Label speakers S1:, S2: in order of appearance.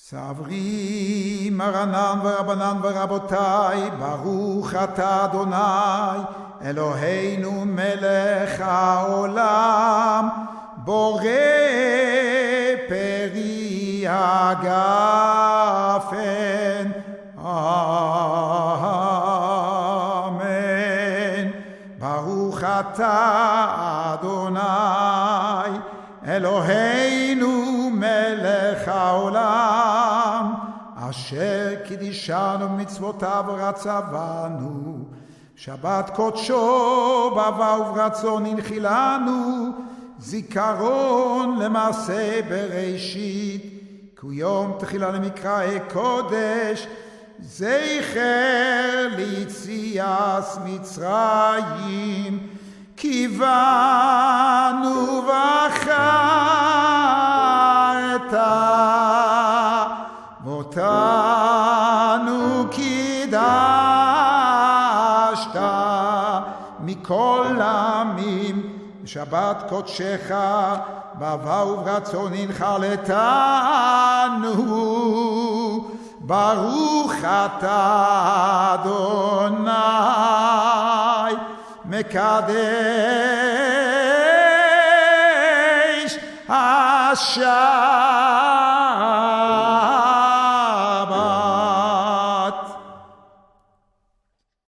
S1: סברי מרנן ורבנן ורבותיי, ברוך אתה אדוני אלוהינו מלך העולם, בורא פרי הגפן. אמן. ברוך אתה אדוני אלוהינו מלך העולם, אשר קידישנו במצוותיו ורצבנו, שבת קודשו באהבה וברצון הנחילנו, זיכרון למעשה בראשית, כי יום תחילה למקראי קודש, זכר ליציאת מצרים, קיוונו בחרת ואותנו קידשת מכל עמים, שבת קודשך באהבה וברצון הנחלתנו. ברוך אתה אדוני מקדש השם.